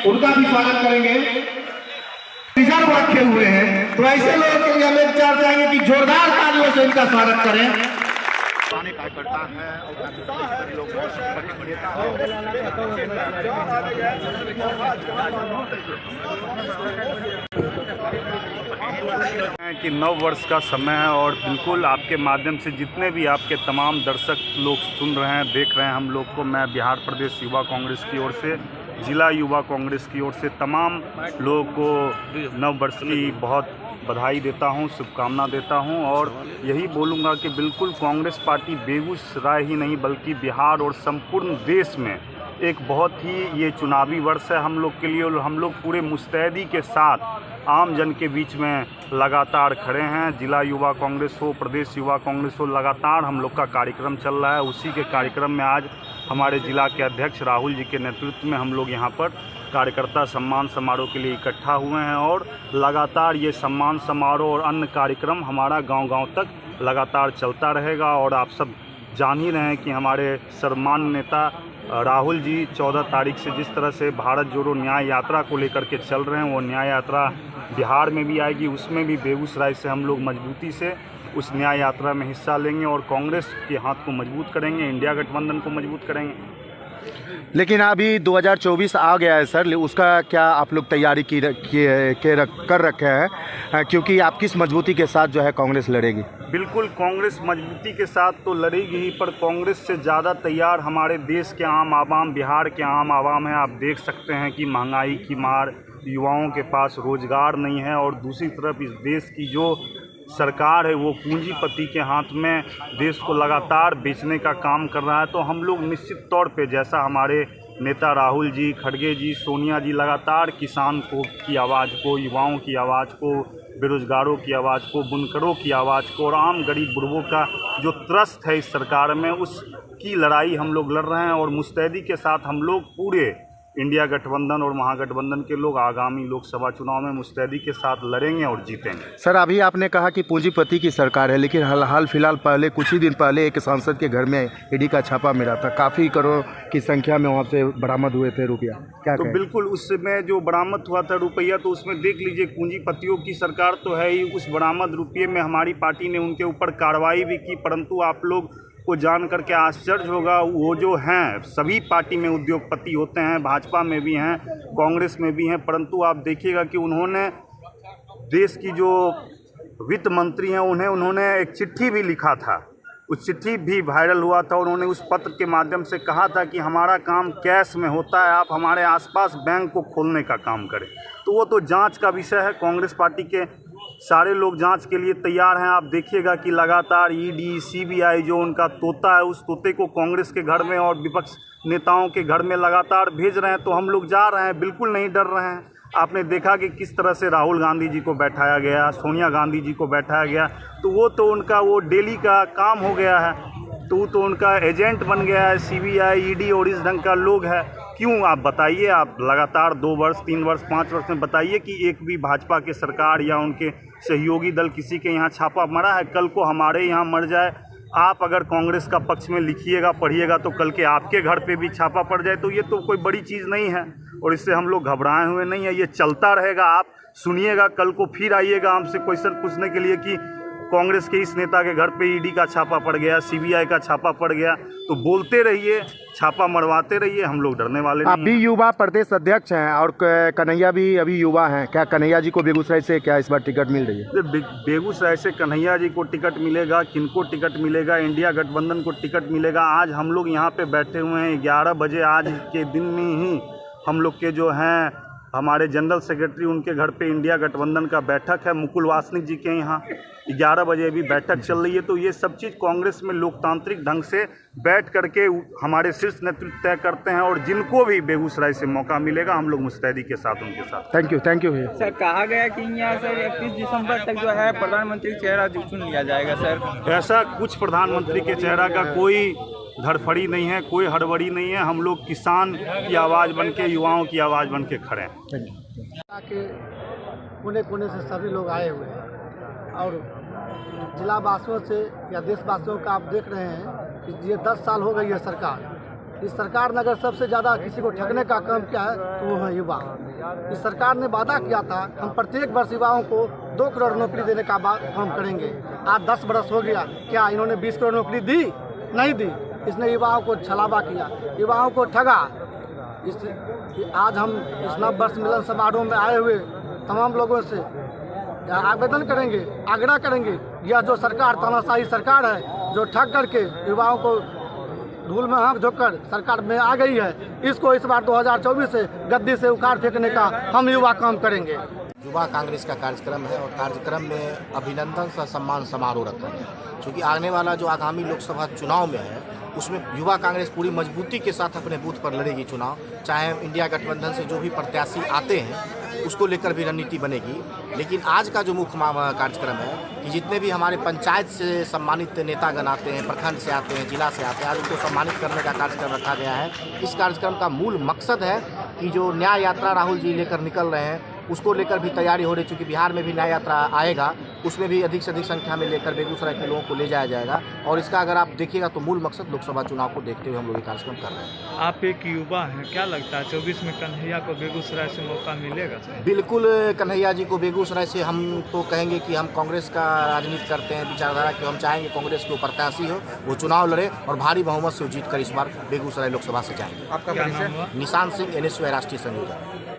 उनका भी स्वागत करेंगे। रिजर्व रखे हुए हैं, तो ऐसे लोगों के लिए हम एक चार चाहेंगे कि जोरदार तालियों से इनका स्वागत करें। कार्यकर्ता है कि नव वर्ष का समय है और बिल्कुल आपके माध्यम से जितने भी आपके तमाम दर्शक लोग सुन रहे हैं, देख रहे हैं हम लोग को, मैं बिहार प्रदेश युवा कांग्रेस की ओर से, जिला युवा कांग्रेस की ओर से तमाम लोगों को नव वर्ष की बहुत बधाई देता हूं, शुभकामना देता हूं और यही बोलूँगा कि बिल्कुल कांग्रेस पार्टी बेगूसराय ही नहीं बल्कि बिहार और संपूर्ण देश में एक बहुत ही ये चुनावी वर्ष है हम लोग के लिए और हम लोग पूरे मुस्तैदी के साथ आम जन के बीच में लगातार खड़े हैं। जिला युवा कांग्रेस हो, प्रदेश युवा कांग्रेस हो, लगातार हम लोग का कार्यक्रम चल रहा है। उसी के कार्यक्रम में आज हमारे जिला के अध्यक्ष राहुल जी के नेतृत्व में हम लोग यहाँ पर कार्यकर्ता सम्मान समारोह के लिए इकट्ठा हुए हैं और लगातार ये सम्मान समारोह और अन्य कार्यक्रम हमारा गांव-गांव तक लगातार चलता रहेगा। और आप सब जान ही रहे हैं कि हमारे सम्मान्य नेता राहुल जी 14 तारीख से जिस तरह से भारत जोड़ो न्याय यात्रा को लेकर के चल रहे हैं, वो न्याय यात्रा बिहार में भी आएगी, उसमें भी बेगूसराय से हम लोग मजबूती से उस न्याय यात्रा में हिस्सा लेंगे और कांग्रेस के हाथ को मजबूत करेंगे, इंडिया गठबंधन को मजबूत करेंगे। लेकिन अभी 2024 आ गया है सर, उसका क्या आप लोग तैयारी कर रखे हैं, क्योंकि आप किस मजबूती के साथ जो है कांग्रेस लड़ेगी? बिल्कुल कांग्रेस मजबूती के साथ तो लड़ेगी ही, पर कांग्रेस से ज़्यादा तैयार हमारे देश के आम आवाम, बिहार के आम आवाम है। आप देख सकते हैं कि महंगाई की मार, युवाओं के पास रोजगार नहीं है और दूसरी तरफ इस देश की जो सरकार है वो पूंजीपति के हाथ में देश को लगातार बेचने का काम कर रहा है। तो हम लोग निश्चित तौर पे, जैसा हमारे नेता राहुल जी, खड़गे जी, सोनिया जी लगातार किसान की आवाज़ को, युवाओं की आवाज़ को, बेरोजगारों की आवाज़ को, बुनकरों की आवाज़ को और आम गरीब बुढ़वों का जो त्रस्त है इस सरकार में, उसकी लड़ाई हम लोग लड़ रहे हैं और मुस्तैदी के साथ हम लोग पूरे इंडिया गठबंधन और महागठबंधन के लोग आगामी लोकसभा चुनाव में मुस्तैदी के साथ लड़ेंगे और जीतेंगे। सर, अभी आपने कहा कि पूंजीपति की सरकार है, लेकिन हाल फिलहाल पहले कुछ ही दिन पहले एक सांसद के घर में ईडी का छापा मिला था, काफ़ी करोड़ की संख्या में वहाँ से बरामद हुए थे रुपया, क्या तो बिल्कुल उसमें जो बरामद हुआ था रुपया, तो उसमें देख लीजिए पूंजीपतियों की सरकार तो है ही। उस बरामद रुपये में हमारी पार्टी ने उनके ऊपर कार्रवाई भी की, परंतु आप लोग को जान करके आश्चर्य होगा, वो जो हैं सभी पार्टी में उद्योगपति होते हैं, भाजपा में भी हैं, कांग्रेस में भी हैं, परंतु आप देखिएगा कि उन्होंने देश की जो वित्त मंत्री हैं उन्होंने एक चिट्ठी भी लिखा था, उस चिट्ठी भी वायरल हुआ था। उन्होंने उस पत्र के माध्यम से कहा था कि हमारा काम कैश में होता है, आप हमारे आसपास बैंक को खोलने का काम करें। तो वो तो जांच का विषय है, कांग्रेस पार्टी के सारे लोग जांच के लिए तैयार हैं। आप देखिएगा कि लगातार ईडी, सीबीआई जो उनका तोता है, उस तोते को कांग्रेस के घर में और विपक्ष नेताओं के घर में लगातार भेज रहे हैं। तो हम लोग जा रहे हैं, बिल्कुल नहीं डर रहे हैं। आपने देखा कि किस तरह से राहुल गांधी जी को बैठाया गया, सोनिया गांधी जी को बैठाया गया, तो वो तो उनका वो डेली का काम हो गया है, तो उनका एजेंट बन गया है सीबीआई, ईडी और इस ढंग का लोग है। क्यों आप बताइए, आप लगातार 2 वर्ष, 3 वर्ष, 5 वर्ष में बताइए कि एक भी भाजपा के सरकार या उनके सहयोगी दल किसी के यहाँ छापा मरा है? कल को हमारे यहाँ मर जाए, आप अगर कांग्रेस का पक्ष में लिखिएगा, पढ़िएगा, तो कल के आपके घर पे भी छापा पड़ जाए, तो ये तो कोई बड़ी चीज़ नहीं है और इससे हम लोग घबराए हुए नहीं है। ये चलता रहेगा, आप सुनिएगा, कल को फिर आइएगा हमसे क्वेश्चन पूछने के लिए कि कांग्रेस के इस नेता के घर पे ईडी का छापा पड़ गया, सीबीआई का छापा पड़ गया। तो बोलते रहिए, छापा मरवाते रहिए, हम लोग डरने वाले नहीं। आप भी युवा प्रदेश अध्यक्ष हैं और कन्हैया भी अभी युवा हैं, क्या कन्हैया जी को बेगूसराय से क्या इस बार टिकट मिल रही है? बेगूसराय से कन्हैया जी को टिकट मिलेगा, किनको टिकट मिलेगा? इंडिया गठबंधन को टिकट मिलेगा। आज हम लोग यहाँ पे बैठे हुए हैं 11 बजे, आज के दिन में ही हम लोग के जो हैं हमारे जनरल सेक्रेटरी, उनके घर पे इंडिया गठबंधन का बैठक है, मुकुल वासनिक जी के यहाँ 11 बजे अभी बैठक चल रही है। तो ये सब चीज़ कांग्रेस में लोकतांत्रिक ढंग से बैठ करके हमारे शीर्ष नेतृत्व तय करते हैं और जिनको भी बेगूसराय से मौका मिलेगा हम लोग मुस्तैदी के साथ उनके साथ। थैंक यू भैया। सर, कहा गया कि यहाँ सर 31 दिसंबर तक जो है प्रधानमंत्री चेहरा चुन लिया जाएगा सर। ऐसा कुछ प्रधानमंत्री के चेहरा का कोई धड़फड़ी नहीं है, कोई हड़बड़ी नहीं है। हम लोग किसान की आवाज़ बन के, युवाओं की आवाज़ बन के खड़े हैं। कोने कोने से सभी लोग आए हुए हैं और जिला वासियों से या देशवासियों का आप देख रहे हैं कि ये 10 साल हो गई है सरकार, इस सरकार ने अगर सबसे ज़्यादा किसी को ठगने का काम किया है तो वो है युवा। इस सरकार ने वादा किया था हम प्रत्येक वर्ष युवाओं को 2 करोड़ नौकरी देने का काम करेंगे। आज 10 बरस हो गया, क्या इन्होंने 20 करोड़ नौकरी दी? नहीं दी। इसने युवाओं को छलावा किया, युवाओं को ठगा। आज हम इस नव वर्ष मिलन समारोह में आए हुए तमाम लोगों से आवेदन करेंगे, आग्रह करेंगे, यह जो सरकार तानाशाही सरकार है जो ठग करके युवाओं को धूल में आंख झोंककर सरकार में आ गई है, इसको इस बार 2024 से गद्दी से उखाड़ फेंकने का हम युवा काम करेंगे। युवा कांग्रेस का कार्यक्रम है और कार्यक्रम में अभिनंदन सह सम्मान समारोह रखेंगे, क्योंकि आने वाला जो आगामी लोकसभा चुनाव में है उसमें युवा कांग्रेस पूरी मजबूती के साथ अपने बूथ पर लड़ेगी चुनाव। चाहे इंडिया गठबंधन से जो भी प्रत्याशी आते हैं उसको लेकर भी रणनीति बनेगी। लेकिन आज का जो मुख्य कार्यक्रम है कि जितने भी हमारे पंचायत से सम्मानित नेतागण आते हैं, प्रखंड से आते हैं, जिला से आते हैं, आज उनको सम्मानित करने का कार्यक्रम रखा गया है। इस कार्यक्रम का मूल मकसद है कि जो न्याय यात्रा राहुल जी लेकर निकल रहे हैं उसको लेकर भी तैयारी हो रही, चूँकि बिहार में भी न्याय यात्रा आएगा, उसमें भी अधिक से अधिक संख्या में लेकर बेगूसराय के लोगों को ले जाया जाएगा। और इसका अगर आप देखिएगा तो मूल मकसद लोकसभा चुनाव को देखते हुए हम लोग ये कार्यक्रम कर रहे हैं। आप एक युवा हैं, क्या लगता है 24 में कन्हैया को बेगूसराय से मौका मिलेगा? बिल्कुल, कन्हैया जी को बेगूसराय से हम तो कहेंगे कि हम कांग्रेस का राजनीति करते हैं, विचारधारा की हम चाहेंगे कांग्रेस के प्रत्याशी हो, वो चुनाव लड़े और भारी बहुमत से जीत कर इस बार बेगूसराय लोकसभा से जाएंगे। आपका परिचय? निशान सिंह, NSY राष्ट्रीय संयोजक।